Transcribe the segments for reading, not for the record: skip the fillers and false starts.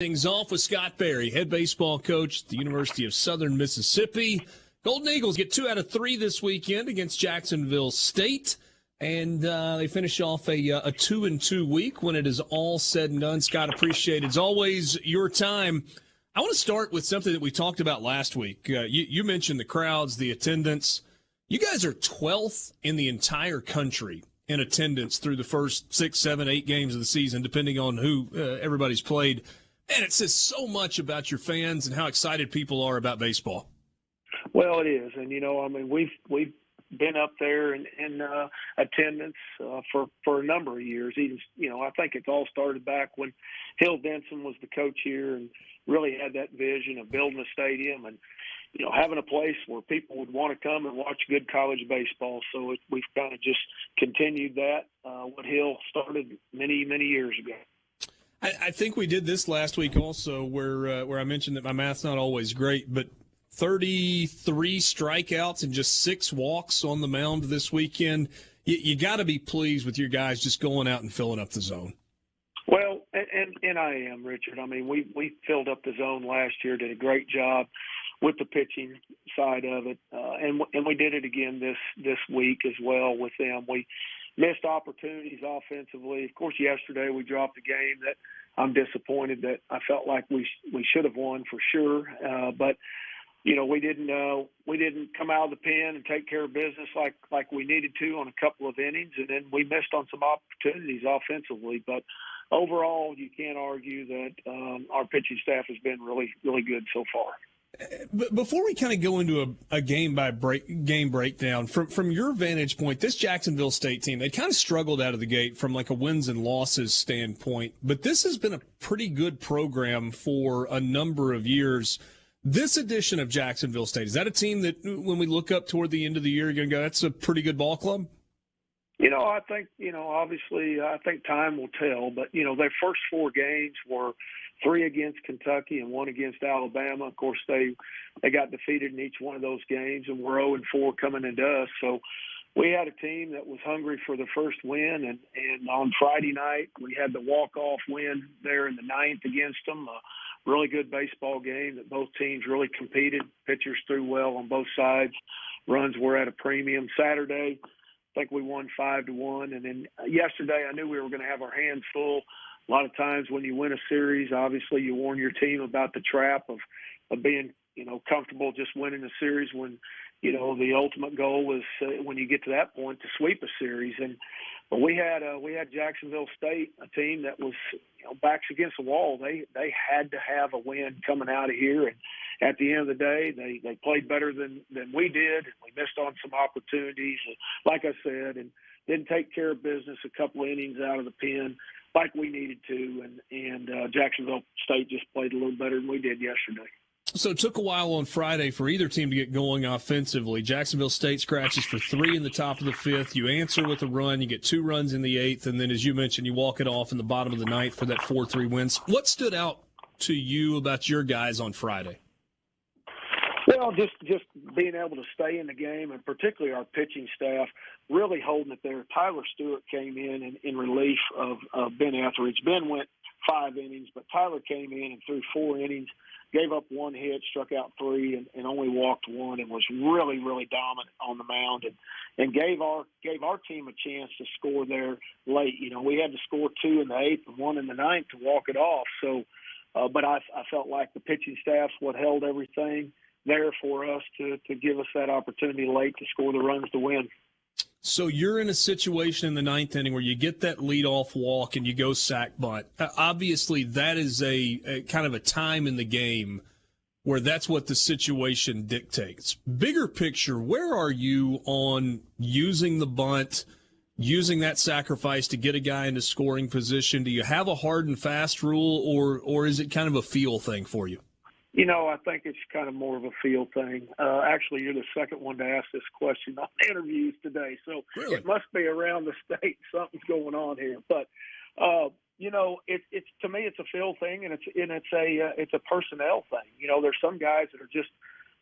Things off with Scott Berry, head baseball coach at the University of Southern Mississippi. Golden Eagles get 2 out of 3 this weekend against Jacksonville State, and they finish off a 2-2 week when it is all said and done. Scott, appreciate it, as always, your time. I want to start with something that we talked about last week. You mentioned the crowds, the attendance. You guys are 12th in the entire country in attendance through the first 6, 7, 8 games of the season, depending on who everybody's played. And it says so much about your fans and how excited people are about baseball. Well, it is, and we've been up there in attendance for a number of years. Even I think it all started back when Hill Denson was the coach here and really had that vision of building a stadium and having a place where people would want to come and watch good college baseball. So we've kind of just continued that what Hill started many years ago. I think we did this last week also where I mentioned that my math's not always great, but 33 strikeouts and just 6 walks on the mound this weekend. You got to be pleased with your guys just going out and filling up the zone. Well, and I am, Richard. I mean, we filled up the zone last year, did a great job with the pitching side of it, and we did it again this week as well with them. We missed opportunities offensively. Of course, yesterday we dropped a game that I'm disappointed that I felt like we should have won for sure. But we didn't come out of the pen and take care of business like we needed to on a couple of innings, and then we missed on some opportunities offensively. But overall, you can't argue that our pitching staff has been really, really good so far. But before we kind of go into a game breakdown, from your vantage point, this Jacksonville State team, they kind of struggled out of the gate from like a wins and losses standpoint, but this has been a pretty good program for a number of years. This edition of Jacksonville State, is that a team that when we look up toward the end of the year, you're going to go, that's a pretty good ball club? I think, obviously, I think time will tell, but, their first 4 games were 3 against Kentucky and 1 against Alabama. Of course, they got defeated in each one of those games, and we're 0-4 coming into us. So we had a team that was hungry for the first win, and on Friday night we had the walk-off win there in the 9th against them. A really good baseball game that both teams really competed. Pitchers threw well on both sides. Runs were at a premium. Saturday, I think we won 5-1, and then yesterday I knew we were going to have our hands full. A lot of times when you win a series, obviously you warn your team about the trap of being, comfortable just winning a series when, the ultimate goal is when you get to that point to sweep a series. But we had Jacksonville State, a team that was, backs against the wall. They had to have a win coming out of here. And at the end of the day, they played better than we did. We missed on some opportunities, like I said, and didn't take care of business a couple of innings out of the pen like we needed to, and Jacksonville State just played a little better than we did yesterday. So it took a while on Friday for either team to get going offensively. Jacksonville State scratches for 3 in the top of the 5th. You answer with a run. You get 2 runs in the 8th, and then, as you mentioned, you walk it off in the bottom of the 9th for that 4-3 win. What stood out to you about your guys on Friday? Well, just being able to stay in the game, and particularly our pitching staff really holding it there. Tyler Stewart came in relief of Ben Etheridge. Ben went 5 innings, but Tyler came in and threw 4 innings, gave up 1 hit, struck out 3, and only walked 1, and was really, really dominant on the mound, and gave our team a chance to score there late. We had to score 2 in the 8th and 1 in the 9th to walk it off. So, but I felt like the pitching staff's what held everything there for us to give us that opportunity late to score the runs to win. So you're in a situation in the 9th inning where you get that leadoff walk and you go sack bunt. Obviously, that is a kind of a time in the game where that's what the situation dictates. Bigger picture, where are you on using the bunt, using that sacrifice to get a guy into scoring position? Do you have a hard and fast rule, or is it kind of a feel thing for you? I think it's kind of more of a feel thing. Actually, you're the second one to ask this question on interviews today, so really? It must be around the state. Something's going on here. But it's to me, it's a feel thing, and it's a personnel thing. There's some guys that are just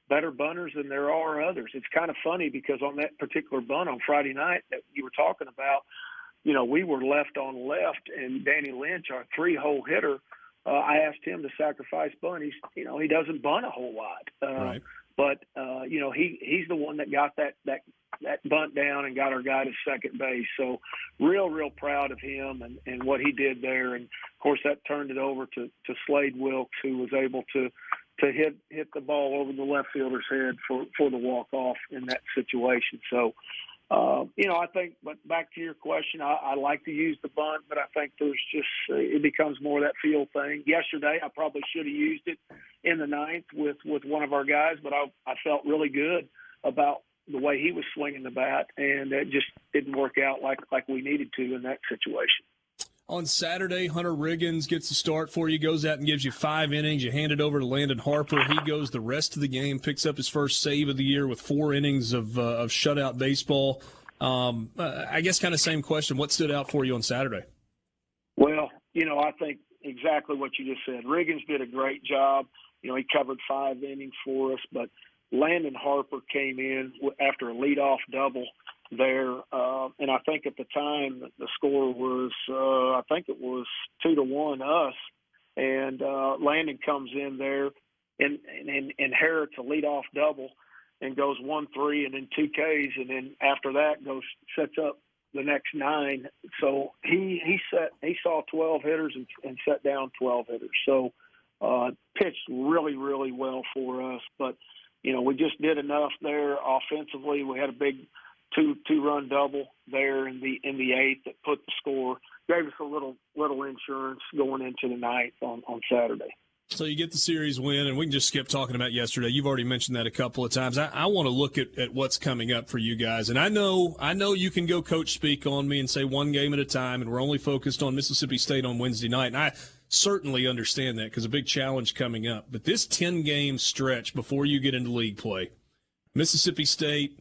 better bunters than there are others. It's kind of funny because on that particular bunt on Friday night that you were talking about, we were left on left, and Danny Lynch, our 3-hole hitter, I asked him to sacrifice bunt. He doesn't bunt a whole lot. Right. But he's the one that got that bunt down and got our guy to second base. So real proud of him and what he did there. And of course that turned it over to Slade Wilkes, who was able to hit the ball over the left fielder's head for the walk off in that situation. So I think, but back to your question, I like to use the bunt, but I think there's just it becomes more of that feel thing. Yesterday, I probably should have used it in the ninth with one of our guys, but I felt really good about the way he was swinging the bat, and it just didn't work out like we needed to in that situation. On Saturday, Hunter Riggins gets the start for you, goes out and gives you 5 innings. You hand it over to Landon Harper. He goes the rest of the game, picks up his first save of the year with 4 innings of shutout baseball. I guess kind of same question. What stood out for you on Saturday? Well, I think exactly what you just said. Riggins did a great job. He covered 5 innings for us, but Landon Harper came in after a leadoff double there, and I think at the time the score was, I think it was 2-1 us, and Landon comes in there and inherits a leadoff double and goes 1-3 and then 2 Ks, and then after that sets up the next 9. So he saw 12 hitters and set down 12 hitters. So pitched really well for us, but we just did enough there offensively. We had a big two-run double there in the 8th that put the score, gave us a little insurance going into the 9th on Saturday. So you get the series win, and we can just skip talking about yesterday. You've already mentioned that a couple of times. I want to look at what's coming up for you guys. And I know you can go coach speak on me and say one game at a time, and we're only focused on Mississippi State on Wednesday night. And I certainly understand that because a big challenge coming up. But this 10-game stretch before you get into league play, Mississippi State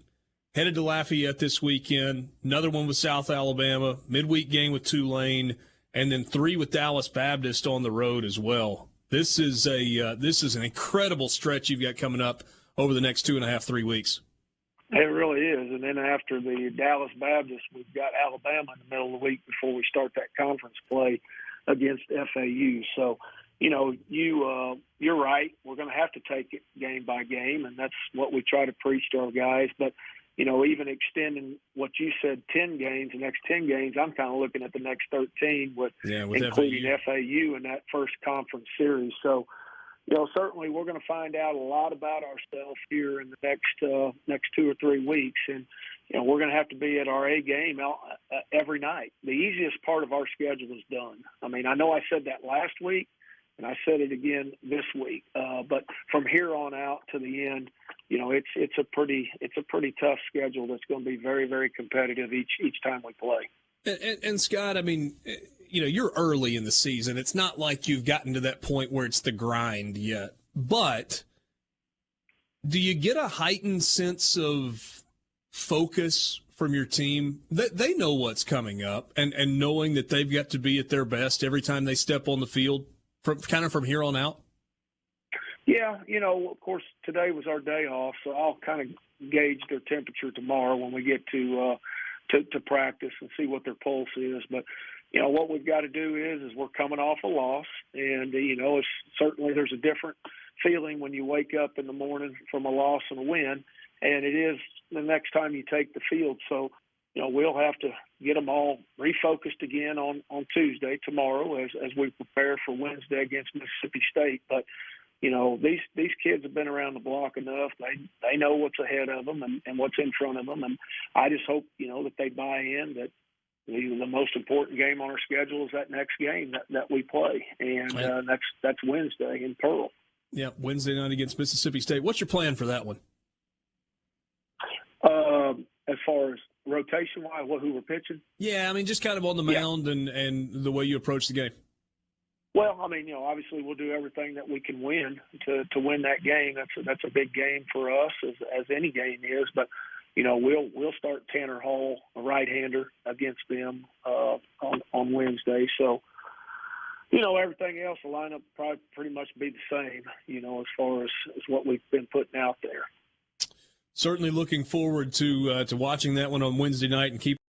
headed to Lafayette this weekend, another one with South Alabama, midweek game with Tulane, and then 3 with Dallas Baptist on the road as well. This is an incredible stretch you've got coming up over the next 2.5-3 weeks. It really is. And then after the Dallas Baptist, we've got Alabama in the middle of the week before we start that conference play against FAU. So, you're right. We're going to have to take it game by game, and that's what we try to preach to our guys. But, even extending what you said, 10 games, the next 10 games, I'm kind of looking at the next 13 with including FAU in that first conference series. So, certainly we're going to find out a lot about ourselves here in the next 2 or 3 weeks. And, we're going to have to be at our A game every night. The easiest part of our schedule is done. I mean, I know I said that last week, and I said it again this week. But from here on out to the end, it's a pretty tough schedule that's going to be very, very competitive each time we play. And Scott, I mean, you're early in the season. It's not like you've gotten to that point where it's the grind yet. But do you get a heightened sense of focus from your team that they know what's coming up and knowing that they've got to be at their best every time they step on the field from here on out? Yeah, of course, today was our day off, so I'll kind of gauge their temperature tomorrow when we get to practice and see what their pulse is. But, what we've got to do is we're coming off a loss, and, it's certainly there's a different feeling when you wake up in the morning from a loss and a win, and it is the next time you take the field. So, we'll have to get them all refocused again on Tuesday, tomorrow, as we prepare for Wednesday against Mississippi State. But, these kids have been around the block enough. They know what's ahead of them and what's in front of them. And I just hope, that they buy in that the most important game on our schedule is that next game that we play. And that's Wednesday in Pearl. Yeah, Wednesday night against Mississippi State. What's your plan for that one? As far as rotation-wise, who we're pitching? Yeah, I mean, just kind of on the mound and the way you approach the game. Well, I mean, obviously we'll do everything that we can win to win that game. That's a big game for us, as any game is. But, we'll start Tanner Hall, a right-hander, against them on Wednesday. So, everything else, the lineup probably pretty much be the same, as far as what we've been putting out there. Certainly looking forward to watching that one on Wednesday night and keep